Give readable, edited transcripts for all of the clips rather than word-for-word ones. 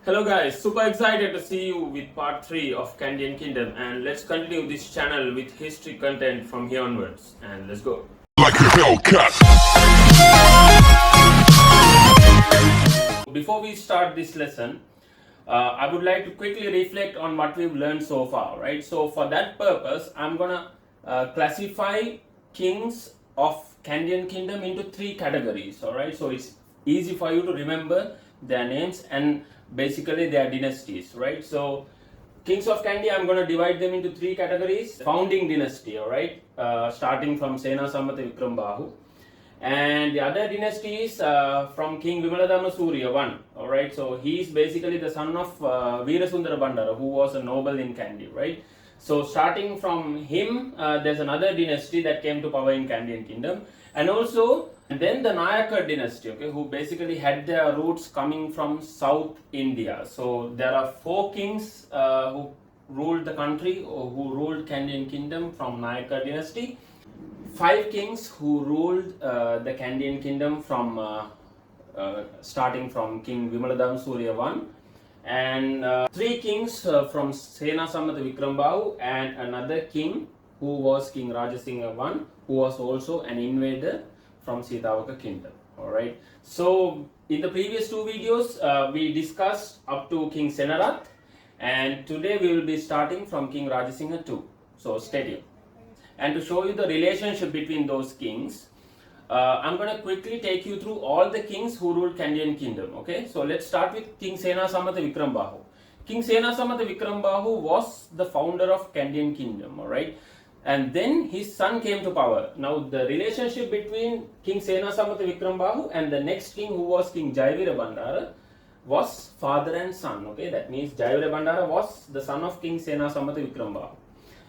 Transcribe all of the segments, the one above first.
Hello guys, super excited to see you with part 3 of Candian Kingdom, and let's continue this channel with history content from here onwards, and let's go. Like a Hellcat. Before we start this lesson, I would like to quickly reflect on what we've learned so far, right? So for that purpose, I'm gonna classify kings of Candian Kingdom into 3 categories, alright? So it's easy for you to remember their names and basically their dynasties, right? So kings of Kandy, I'm going to divide them into 3 categories. Founding dynasty, alright, starting from Sena Sammata Vikrambahu. And the other dynasty is from King Vimaladhamma Surya I, alright. So he is basically the son of Veerasundara Bandara, who was a noble in Kandy, right? So starting from him, there's another dynasty that came to power in Kandyan Kingdom. And also, then the Nayaka dynasty, okay, who basically had their roots coming from South India. So there are 4 kings who ruled the country, or who ruled Kandyan Kingdom from Nayaka dynasty. 5 kings who ruled the Kandyan Kingdom from starting from King Vimaladhamma Surya I, and 3 kings from Sena Sammata Vikrambahu, and another king who was King Rajasingha I, who was also an invader from Sitavaka Kingdom. Alright, so in the previous 2 videos we discussed up to King Senarath, and today we will be starting from King Rajasingha II. So stay tuned. And to show you the relationship between those kings, I'm going to quickly take you through all the kings who ruled Kandyan Kingdom. Okay, so let's start with King Sena Sammata Vikrambahu. King Sena Sammata Vikrambahu was the founder of Kandyan Kingdom, alright, and then his son came to power. Now the relationship between King Sena Sammata Vikrambahu and the next king, who was King Jayavira Bandara, was father and son. Okay, that means Jayavira Bandara was the son of King Sena Sammata Vikrambahu.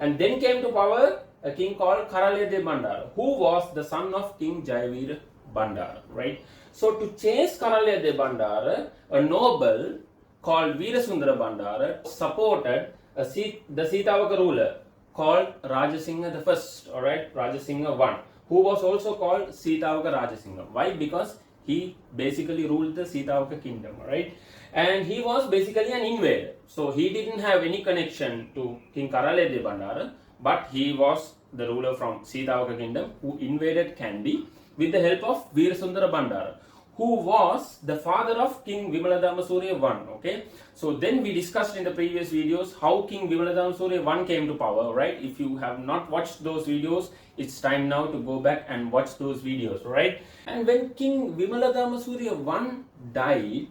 And then came to power a king called Karalede Bandara, who was the son of King Jayavira Bandara, right? So to chase Karalede Bandara, a noble called Veerasundara Bandara supported the Sitavaka ruler called Rajasingha I, alright, Rajasingha I, who was also called Sitavaka Rajasingha. Why? Because he basically ruled the Sitavaka kingdom, alright? And he was basically an invader. So he didn't have any connection to King Karalede Bandara, but he was the ruler from Sitavaka kingdom who invaded Kandy with the help of Veerasundara Bandara, who was the father of King Vimaladhamma Surya I. Okay, so then we discussed in the previous videos how King Vimaladhamma Surya I came to power, right? If you have not watched those videos, it's time now to go back and watch those videos, right? And when King Vimaladhamma Surya I died,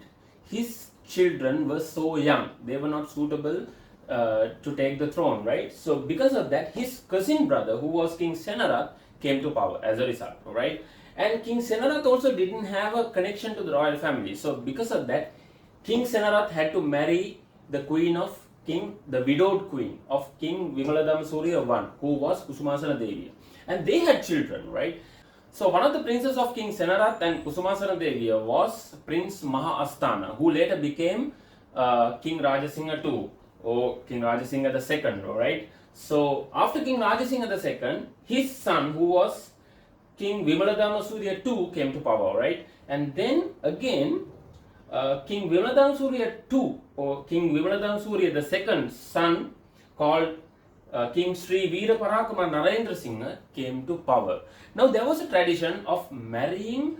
his children were so young, they were not suitable to take the throne, right? So because of that, his cousin brother, who was King Senarath, came to power as a result, right? And King Senarath also didn't have a connection to the royal family. So because of that, King Senarath had to marry the widowed queen of King Vimaladhamma Surya I, who was Kusumasana Devi. And they had children, right? So one of the princes of King Senarath and Kusumasana Devi was Prince Maha Asthana, who later became King Rajasingha II, or King Rajasingha II, alright? So after King Rajasingha II, his son, who was King Vimaladhamma Surya II, came to power, right? And then again, King Vimaladhamma Surya II, or King Vimaladhamma Surya II's son, called King Sri Veera Parakama Narendra Singha, came to power. Now there was a tradition of marrying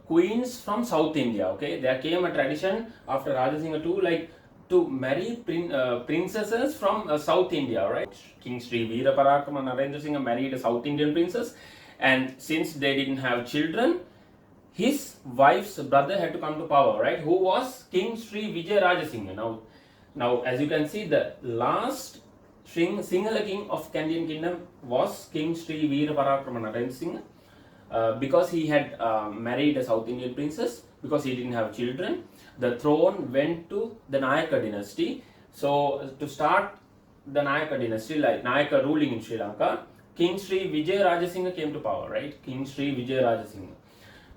queens from South India. Okay, there came a tradition after Rajasingha II, like to marry princesses from South India, right? King Sri Veera Parakama Narendra Singha married a South Indian princess, and since they didn't have children, his wife's brother had to come to power, right? Who was King Sri Vijay Rajasingha. Now as you can see, the last Sinhala king of Kandyan Kingdom was King Sri Veera Parakrama Narendra Singha. Because he had married a South Indian princess, because he didn't have children, the throne went to the Nayaka dynasty. So to start the Nayaka dynasty, like Nayaka ruling in Sri Lanka, King Sri Vijay Rajasingha came to power, right? King Sri Vijay Rajasingha.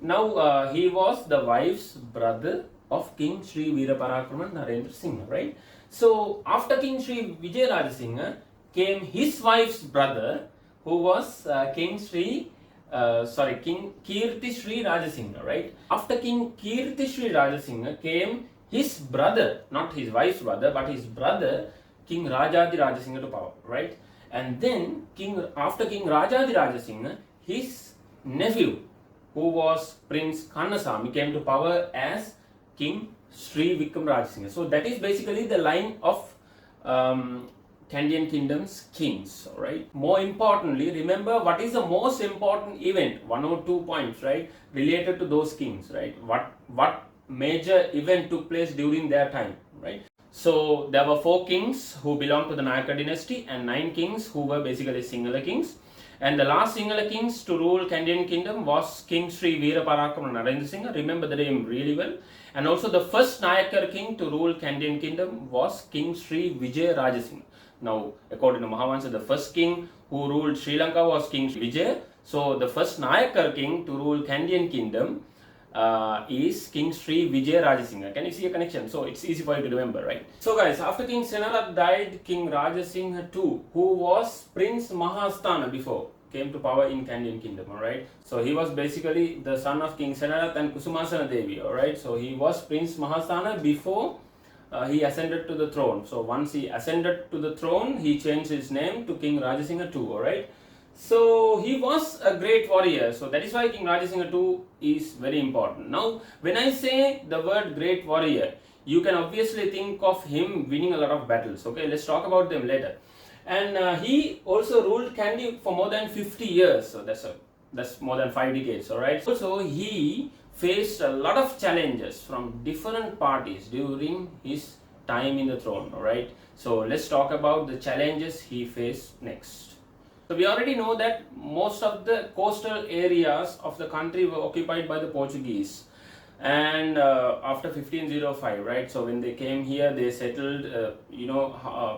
Now he was the wife's brother of King Sri Veera Parakrama Narendra Singha, right? So after King Sri Vijay Rajasingha came his wife's brother, who was King Kirti Sri Rajasingha, right? After King Kirti Sri Rajasingha came his brother, not his wife's brother, but his brother, King Rajadi Rajasingha to power, right? And then after King Rajadi Rajasingha, his nephew, who was Prince Kannasamy, came to power as King Sri Vikram Rajasingha. So that is basically the line of Kandyan Kingdom's kings, right? More importantly, remember what is the most important event, 1 or 2 points, right, related to those kings, right? What major event took place during their time, right? So there were 4 kings who belonged to the Nayaka dynasty and 9 kings who were basically Sinhala kings. And the last Sinhala kings to rule Kandyan kingdom was King Sri Veeraparakama Narendra Singha. Remember the name really well. And also the first Nayakar king to rule Kandyan kingdom was King Sri Vijaya Rajasingha. Now, according to Mahavansa, the first king who ruled Sri Lanka was King Vijaya. So the first Nayakar king to rule Kandyan kingdom is King Sri Vijaya Rajasingha. Can you see a connection? So it's easy for you to remember, right? So guys, after King Senarath died, King Rajasingha II, who was Prince Mahasthana before, came to power in Kandyan kingdom, alright? So he was basically the son of King Senarath and Kusumasana Devi, alright? So he was Prince Mahasthana before he ascended to the throne. So once he ascended to the throne, he changed his name to King Rajasingha II, alright? So he was a great warrior. So that is why King Rajasingha II is very important. Now, when I say the word great warrior, you can obviously think of him winning a lot of battles. Okay, let's talk about them later. And he also ruled Kandy for more than 50 years. So that's more than 5 decades. All right. Also, he faced a lot of challenges from different parties during his time in the throne. All right. So let's talk about the challenges he faced next. So we already know that most of the coastal areas of the country were occupied by the Portuguese, and after 1505, right? So when they came here, they settled,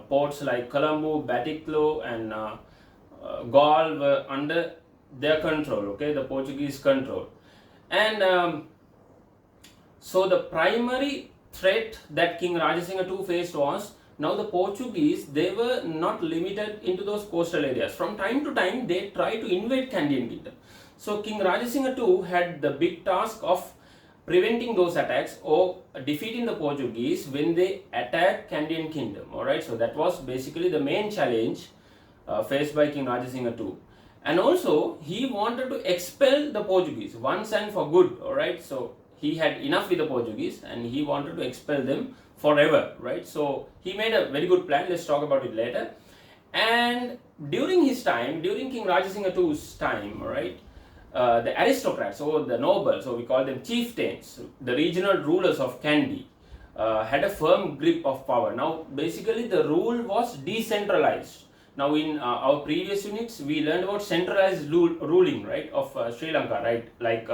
ports like Colombo, Batticlo, and Gaul were under their control. Okay, the Portuguese control, and so the primary threat that King Rajasingha II faced was, now the Portuguese, they were not limited into those coastal areas. From time to time, they tried to invade Kandyan kingdom. So King Rajasingha II had the big task of preventing those attacks or defeating the Portuguese when they attacked Kandyan kingdom. Alright, so that was basically the main challenge faced by King Rajasingha II. And also, he wanted to expel the Portuguese once and for good. Alright, so he had enough with the Portuguese and he wanted to expel them forever, right? So he made a very good plan. Let's talk about it later. And during his time, during King Rajasingha II's time, right, the aristocrats or the nobles, so we call them chieftains, the regional rulers of Kandy, had a firm grip of power. Now, basically, the rule was decentralized. Now, in our previous units, we learned about centralized ruling, right, of Sri Lanka, right, like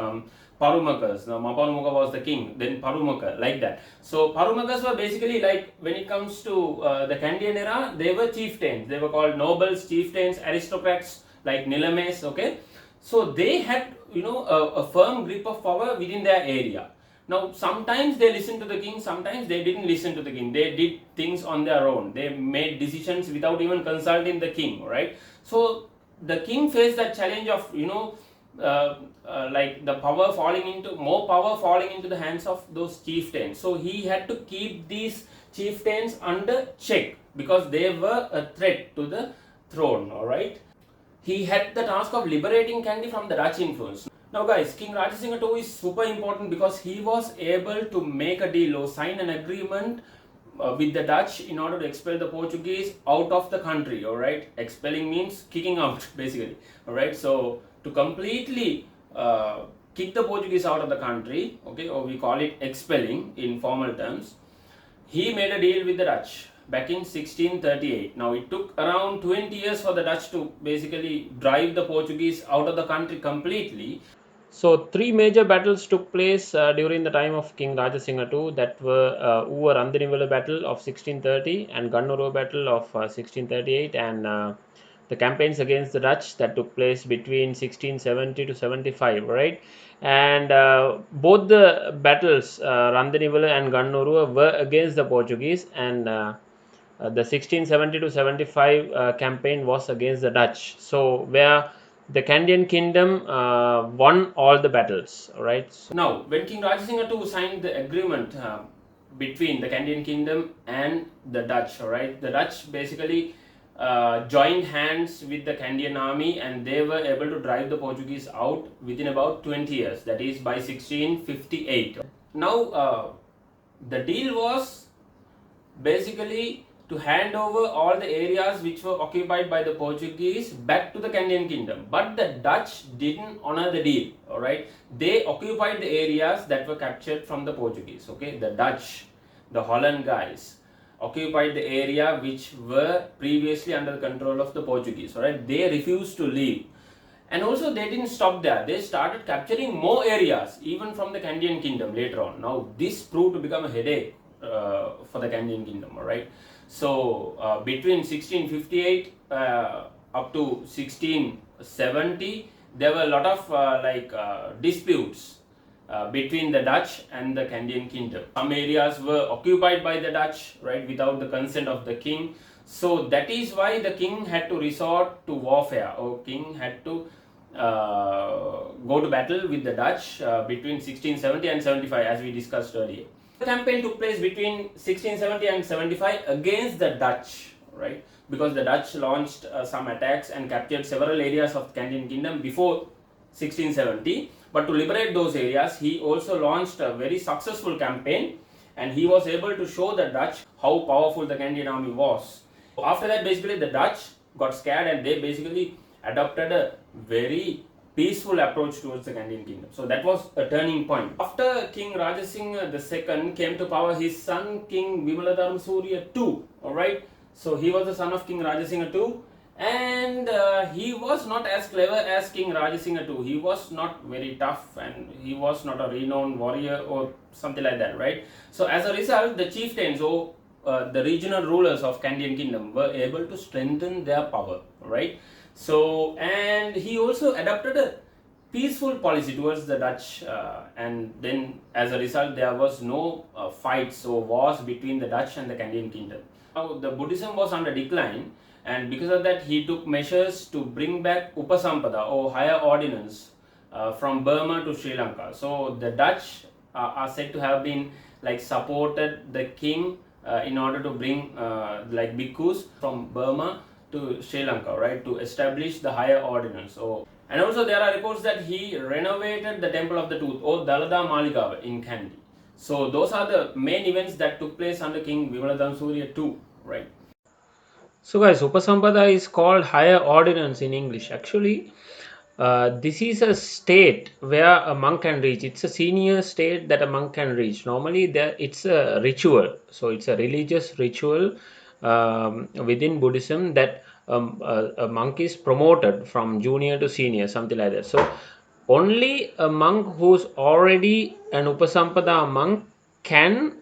Parumakas. Now, Mapanumoka was the king, then Parumaka, like that. So, Parumakas were basically like, when it comes to the Kandyan era, they were chieftains. They were called nobles, chieftains, aristocrats, like Nilames, okay. So, they had, a firm grip of power within their area. Now, sometimes they listened to the king, sometimes they didn't listen to the king. They did things on their own. They made decisions without even consulting the king, right? So, the king faced that challenge of, like the more power falling into the hands of those chieftains. So, he had to keep these chieftains under check because they were a threat to the throne, alright? He had the task of liberating Kandy from the Dutch influence. Now guys, King Rajasingha II is super important because he was able to make a deal or sign an agreement with the Dutch in order to expel the Portuguese out of the country, alright? Expelling means kicking out, basically, alright? So, to completely kick the Portuguese out of the country, okay, or we call it expelling in formal terms, he made a deal with the Dutch back in 1638. Now, it took around 20 years for the Dutch to basically drive the Portuguese out of the country completely. So, 3 major battles took place during the time of King Rajasingha II, that were Uvar Andinivala battle of 1630 and Gannuru battle of 1638, and the campaigns against the Dutch that took place between 1670 to 75, right? And both the battles, Randinivala and Gannuru, were against the Portuguese, and the 1670 to 75 campaign was against the Dutch. So, where the Kandyan kingdom won all the battles, right? So now, when King Rajasingha II signed the agreement between the Kandyan kingdom and the Dutch. All right, the Dutch basically joined hands with the Kandyan army, and they were able to drive the Portuguese out within about 20 years, that is by 1658. Now the deal was basically to hand over all the areas which were occupied by the Portuguese back to the Kandyan kingdom, but the Dutch didn't honor the deal. All right, they occupied the areas that were captured from the Portuguese. Okay, the Dutch, the Holland guys occupied the area which were previously under the control of the Portuguese. All right, they refused to leave. And also they didn't stop there. They started capturing more areas even from the Kandyan kingdom later on. Now this proved to become a headache for the Kandyan kingdom. All right, so between 1658 up to 1670, there were a lot of disputes between the Dutch and the Kandyan kingdom. Some areas were occupied by the Dutch, right, without the consent of the king. So that is why the king had to resort to warfare, or king had to go to battle with the Dutch between 1670 and 75, as we discussed earlier. The campaign took place between 1670 and 75 against the Dutch, right, because the Dutch launched some attacks and captured several areas of the Kandyan kingdom before 1670. But to liberate those areas, he also launched a very successful campaign, and he was able to show the Dutch how powerful the Kandyan army was. After that, basically the Dutch got scared, and they basically adopted a very peaceful approach towards the Kandyan kingdom. So that was a turning point. After King Rajasingha II came to power, his son King Vimaladharma Surya II, alright, so he was the son of King Rajasingha II, and he was not as clever as King Rajasingha II. He was not very tough, and he was not a renowned warrior or something like that, right? So as a result, the chieftains or the regional rulers of Kandyan kingdom were able to strengthen their power, right? So, and he also adopted a peaceful policy towards the Dutch, and then as a result there was no fights or wars between the Dutch and the Kandyan kingdom. Now the Buddhism was under decline, and because of that he took measures to bring back Upasampada or higher ordinance from Burma to Sri Lanka. So the Dutch are said to have been like supported the king in order to bring like bhikkhus from Burma to Sri Lanka, right, to establish the higher ordinance. So, and also there are reports that he renovated the Temple of the Tooth or Dalada Maligawa in Kandy. So those are the main events that took place under King Vimaladharma Surya II, right? So guys, Upasampada is called higher ordinance in English. Actually, this is a state where a monk can reach. It's a senior state that a monk can reach. Normally, it's a ritual. So it's a religious ritual within Buddhism that a monk is promoted from junior to senior, something like that. So only a monk who's already an Upasampada monk can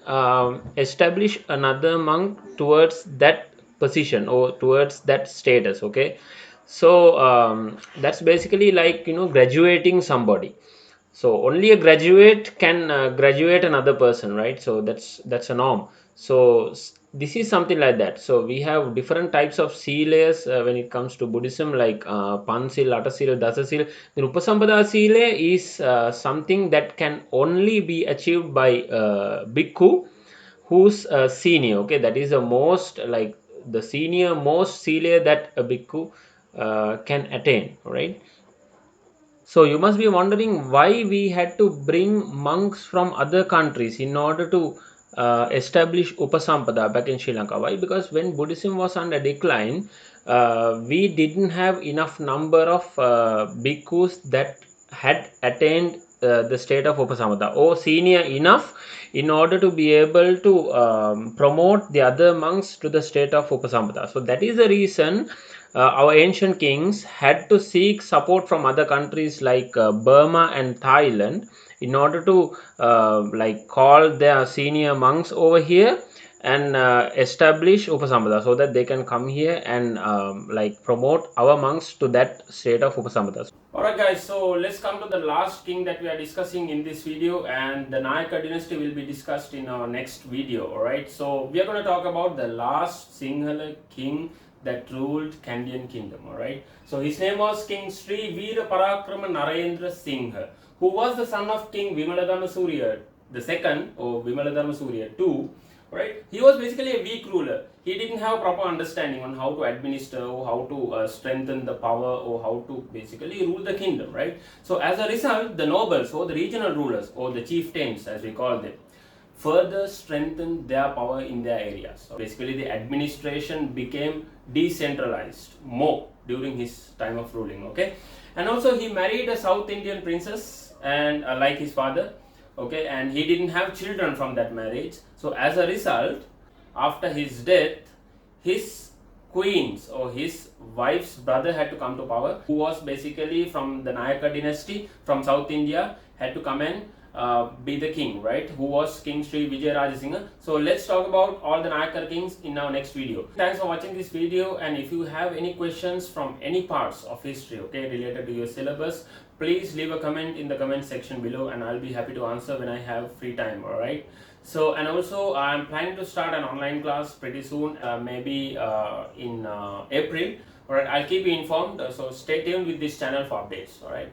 establish another monk towards that position or towards that status. Okay, so that's basically like, graduating somebody. So only a graduate can graduate another person, right? So that's a norm. So this is something like that. So we have different types of silas when it comes to Buddhism, like Pansil, Atasil, Dasasil. The Upasampada sila is something that can only be achieved by bhikkhu who's a senior. Okay, that is the most, like, the senior most sila that a bhikkhu can attain, right? So you must be wondering why we had to bring monks from other countries in order to establish Upasampada back in Sri Lanka. Why? Because when Buddhism was under decline, we didn't have enough number of bhikkhus that had attained the state of Upasampada or senior enough in order to be able to promote the other monks to the state of Upasampada. So that is the reason our ancient kings had to seek support from other countries like Burma and Thailand in order to like call their senior monks over here and establish Upasampada, so that they can come here and like promote our monks to that state of Upasampada. Alright guys, so let's come to the last king that we are discussing in this video, and the Nayaka dynasty will be discussed in our next video. Alright, so we are going to talk about the last Sinhala king that ruled Kandyan kingdom. Alright, so his name was King Sri Veera Parakrama Narendra Singha, who was the son of King Vimaladharma Surya the second, or Vimaladharma Surya II, right? He was basically a weak ruler. He didn't have proper understanding on how to administer, or how to strengthen the power, or how to basically rule the kingdom, right? So as a result, the nobles, or the regional rulers, or the chieftains as we call them, further strengthened their power in their areas. So basically the administration became decentralized more during his time of ruling, okay? And also he married a South Indian princess, and like his father, okay, and he didn't have children from that marriage. So as a result, after his death, his queens, or his wife's brother, had to come to power, who was basically from the Nayaka dynasty from South India, had to come and be the king, right? Who was King Sri Vijayarajasinghe. So let's talk about all the Nayaka kings in our next video. Thanks for watching this video, and if you have any questions from any parts of history, okay, related to your syllabus, please leave a comment in the comment section below, and I'll be happy to answer when I have free time. All right. So, and also I'm planning to start an online class pretty soon, maybe in April. All right, I'll keep you informed. So stay tuned with this channel for updates. All right.